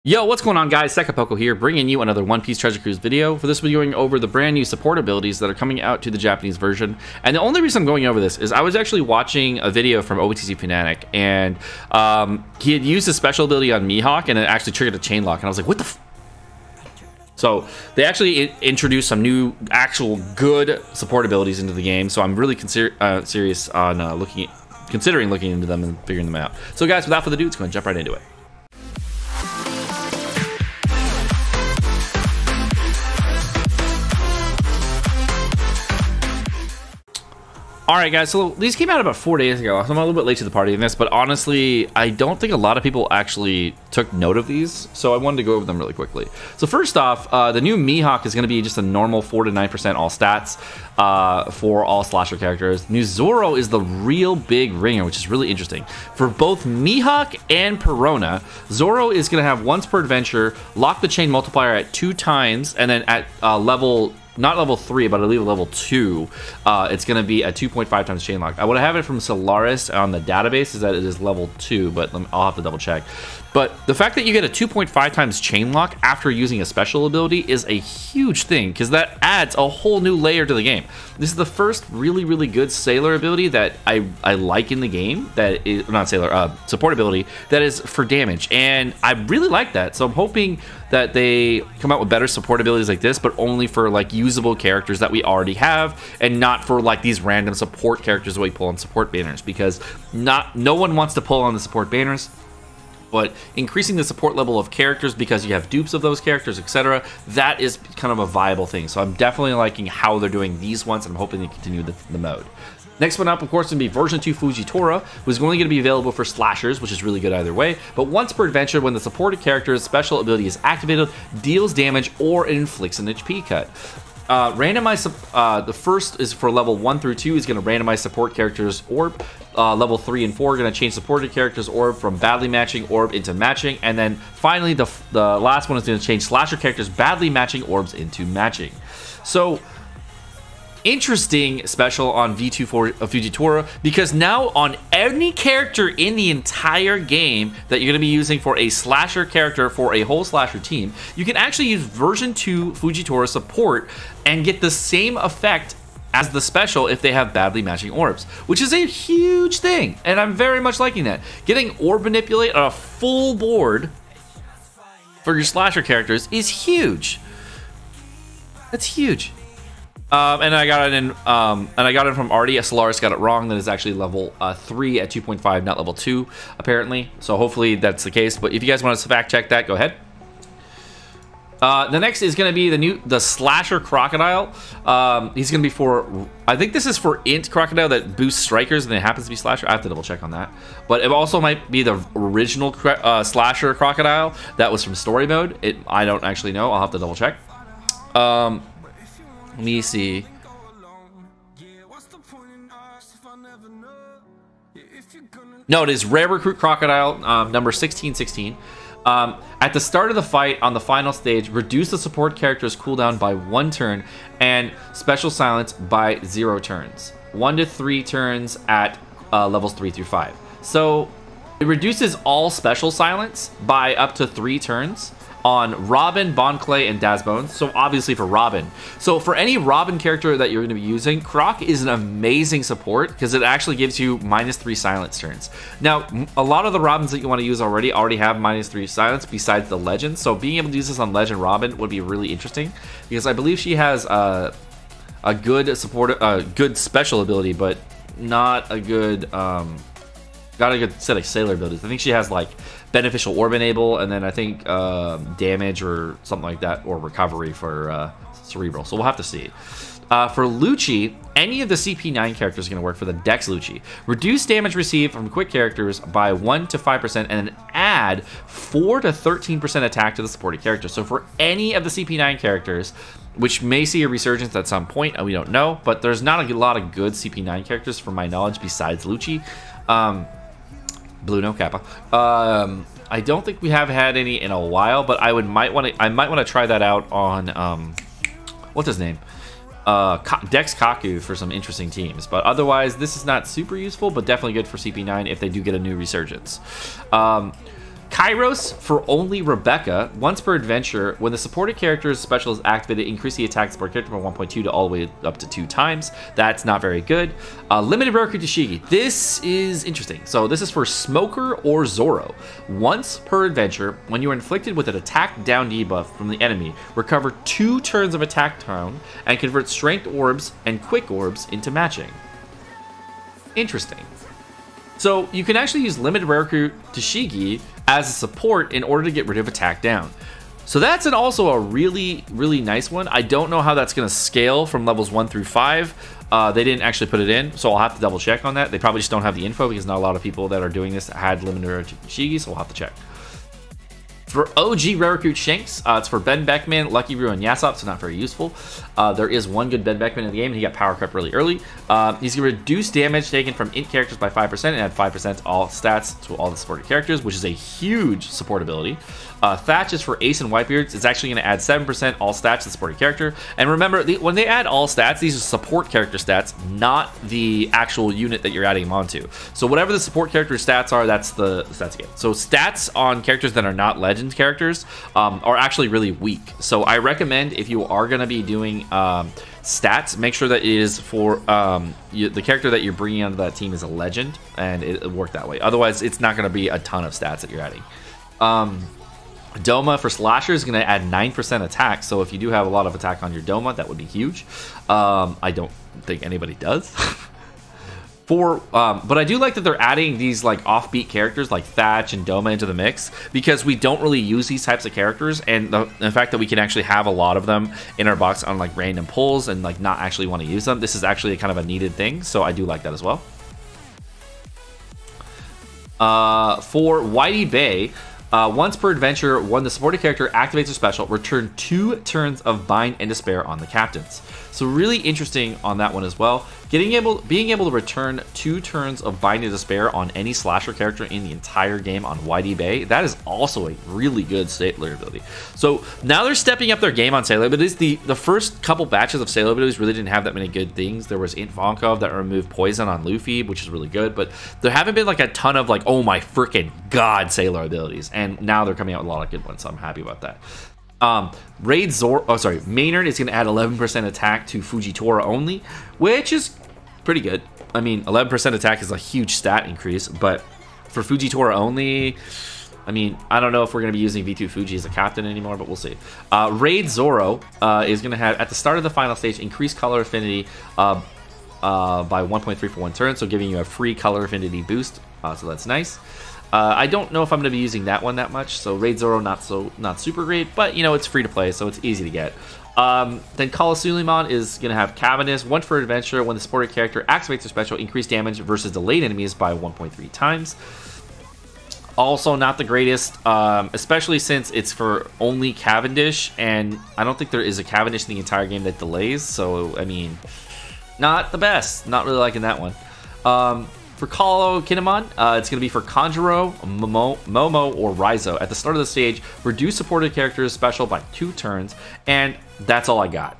Yo, what's going on, guys? Sekapoko here, bringing you another One Piece Treasure Cruise video. For this, we're going over the brand new support abilities that are coming out to the Japanese version. And the only reason I'm going over this is I was actually watching a video from OTC Fnatic, and he had used a special ability on Mihawk, and it actually triggered a chain lock. And I was like, what the f? So they actually introduced some new, actual good support abilities into the game. So I'm really serious on considering looking into them and figuring them out. So guys, without further ado, let's go and jump right into it. Alright guys, so these came out about 4 days ago, so I'm a little bit late to the party in this, but honestly, I don't think a lot of people actually took note of these, so I wanted to go over them really quickly. So first off, the new Mihawk is going to be just a normal 4 to 9% all stats for all slasher characters. New Zoro is the real big ringer, which is really interesting. For both Mihawk and Perona, Zoro is going to have once per adventure, lock the chain multiplier at 2 times, and then at level... not level 3, but I believe level 2, it's going to be a 2.5 times chain lock. I would have it from Solaris on the database is that it is level 2, but I'll have to double check. But the fact that you get a 2.5 times chain lock after using a special ability is a huge thing, because that adds a whole new layer to the game. This is the first really, really good sailor ability that I like in the game, that is, not sailor, support ability, that is for damage, and I really like that. So I'm hoping that they come out with better support abilities like this, but only for like usable characters that we already have, and not for like these random support characters that we pull on support banners, because no one wants to pull on the support banners. But increasing the support level of characters because you have dupes of those characters, etc., that is kind of a viable thing. So I'm definitely liking how they're doing these ones, and I'm hoping they continue the mode. Next one up, of course, is going to be version 2 Fujitora, who's only going to be available for slashers, which is really good either way. But once per adventure, when the supported character's special ability is activated, deals damage or inflicts an HP cut. The first is for level 1 through 2 is going to randomize support characters orb. Level 3 and 4 are going to change supported characters orb from badly matching orb into matching. And then finally, the last one is going to change slasher characters badly matching orbs into matching. So, interesting special on V2 for Fujitora, because now on any character in the entire game that you're going to be using for a slasher character for a whole slasher team, you can actually use version 2 Fujitora support and get the same effect as the special if they have badly matching orbs, which is a huge thing, and I'm very much liking that. Getting orb manipulate on a full board for your slasher characters is huge. That's huge. And I got it from Artie. Solaris got it wrong. That is actually level 3 at 2.5, not level 2, apparently. So hopefully that's the case. But if you guys want to fact check that, go ahead. The next is going to be the Slasher Crocodile. He's going to be for, I think this is for Int Crocodile that boosts strikers, and it happens to be Slasher. I have to double check on that. But it also might be the original Slasher Crocodile that was from Story Mode. I don't actually know. I'll have to double check. Let me see. No, it is Rare Recruit Crocodile, number 1616. At the start of the fight on the final stage, reduce the support character's cooldown by 1 turn and special silence by 0 turns. 1 to 3 turns at levels 3 through 5. So it reduces all special silence by up to 3 turns on Robin, Bon Clay, and Dazbone. So obviously for Robin. So for any Robin character that you're going to be using, Croc is an amazing support because it actually gives you -3 silence turns. Now, a lot of the Robins that you want to use already have -3 silence besides the Legend. So being able to use this on Legend Robin would be really interesting, because I believe she has a good support, good special ability, but not a good got a good set of sailor abilities. I think she has like beneficial orb enable, and then I think damage or something like that, or recovery for cerebral. So we'll have to see. For Lucci, any of the CP9 characters are going to work for the Dex Lucci. Reduce damage received from quick characters by 1 to 5%, and then add 4 to 13% attack to the supported character. So for any of the CP9 characters, which may see a resurgence at some point, we don't know, but there's not a lot of good CP9 characters from my knowledge besides Lucci. Blue no Kappa. I don't think we have had any in a while, but I might want to try that out on what's his name, Dex Kaku, for some interesting teams. But otherwise, this is not super useful, but definitely good for CP9 if they do get a new resurgence. Kairos for only Rebecca. Once per adventure, when the supported character's special is activated, increase the attack support character from 1.2 to all the way up to 2 times. That's not very good. Limited rare Tashigi. This is interesting. So this is for Smoker or Zoro. Once per adventure, when you are inflicted with an attack down debuff from the enemy, recover 2 turns of attack down and convert strength orbs and quick orbs into matching. Interesting. So you can actually use limited rare Tashigi as a support in order to get rid of attack down. So that's also a really, really nice one. I don't know how that's going to scale from levels 1 through 5. They didn't actually put it in, so I'll have to double check on that. They probably just don't have the info because not a lot of people that are doing this had limited rare Tashigi, so we'll have to check. For OG Rare Recruit Shanks, it's for Ben Beckman, Lucky Roo, and Yasop, so not very useful. There is one good Ben Beckman in the game, and he got power crept really early. He's going to reduce damage taken from int characters by 5% and add 5% to all stats to all the supported characters, which is a huge support ability. Thatch is for Ace and Whitebeards. It's actually going to add 7% all stats to the supported character. And remember, when they add all stats, these are support character stats, not the actual unit that you're adding them onto. So whatever the support character stats are, that's the stats again. So stats on characters that are not legend characters are actually really weak. So I recommend if you are going to be doing stats, make sure that it is for the character that you're bringing onto that team is a legend, and it work that way. Otherwise, it's not going to be a ton of stats that you're adding. Doma for Slasher is going to add 9% attack, so if you do have a lot of attack on your Doma, that would be huge. I don't think anybody does. But I do like that they're adding these like offbeat characters like Thatch and Doma into the mix, because we don't really use these types of characters, and the fact that we can actually have a lot of them in our box on like random pulls and like not actually want to use them, this is actually kind of a needed thing, so I do like that as well. For Whitey Bay, once per adventure, when the supported character activates a special, return 2 turns of Bind and Despair on the captains. So really interesting on that one as well. Being able to return 2 turns of Bind and Despair on any slasher character in the entire game on Whitey Bay, that is also a really good sailor ability. So now they're stepping up their game on sailor abilities. The first couple batches of sailor abilities really didn't have that many good things. There was Int Vonkov that removed poison on Luffy, which is really good, but there haven't been like a ton of like, oh my freaking god, sailor abilities, and now they're coming out with a lot of good ones, so I'm happy about that. Maynard is going to add 11% attack to Fujitora only, which is pretty good. I mean, 11% attack is a huge stat increase, but for Fujitora only, I mean, I don't know if we're going to be using V2 Fuji as a captain anymore, but we'll see. Raid Zoro is going to have, at the start of the final stage, increased color affinity by 1.3 for 1 turn, so giving you a free color affinity boost, so that's nice. I don't know if I'm going to be using that one that much, so Raid Zoro not super great, but you know, it's free to play, so it's easy to get. Then Colosseum is going to have Cavernous, once for adventure, when the supported character activates their special, increase damage versus delayed enemies by 1.3 times. Also not the greatest, especially since it's for only Cavendish, and I don't think there is a Cavendish in the entire game that delays, so I mean, not the best. Not really liking that one. For Kalo Kinemon, it's going to be for Kanjuro, Momo, or Raizo. At the start of the stage, reduce supported characters special by 2 turns, and that's all I got.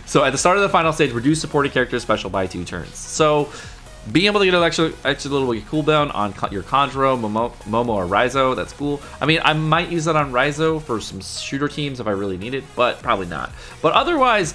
So at the start of the final stage, reduce supported characters special by 2 turns. So being able to get an extra little bit of cooldown on your Kanjuro, Momo, or Raizo, that's cool. I mean, I might use that on Raizo for some shooter teams if I really need it, but probably not. But otherwise,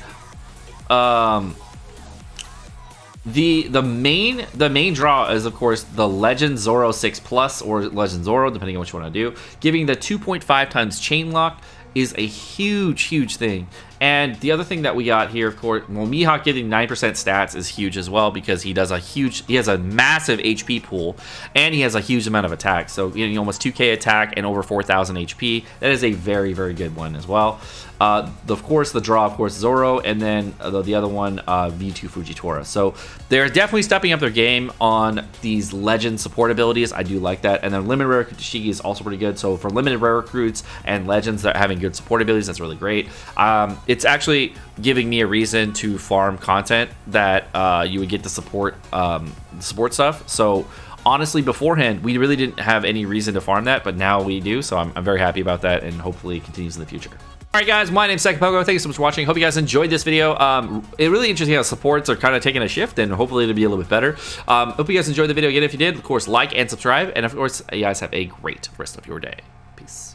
the main draw is, of course, the Legend Zoro 6+ or Legend Zoro, depending on what you want to do. Giving the 2.5 times chain lock is a huge thing. And the other thing that we got here, of course, well, Mihawk getting 9% stats is huge as well, because he has a massive HP pool, and he has a huge amount of attack. So, you know, almost 2k attack and over 4,000 HP. That is a very good one as well. Of course, the draw, of course, Zoro, and then the other one, V2 Fujitora. So they're definitely stepping up their game on these legend support abilities. I do like that. And then limited rare Tashigi is also pretty good. So for limited rare recruits and legends that are having good support abilities, that's really great. It's actually giving me a reason to farm content that you would get the support stuff. So honestly, beforehand, we really didn't have any reason to farm that, but now we do. So I'm very happy about that, and hopefully it continues in the future. All Alright guys, my name's Sekapoko. Thank you so much for watching. Hope you guys enjoyed this video. It's really interesting how supports are kind of taking a shift, and hopefully it'll be a little bit better. Hope you guys enjoyed the video. Again, if you did, of course, like and subscribe. And of course, you guys have a great rest of your day. Peace.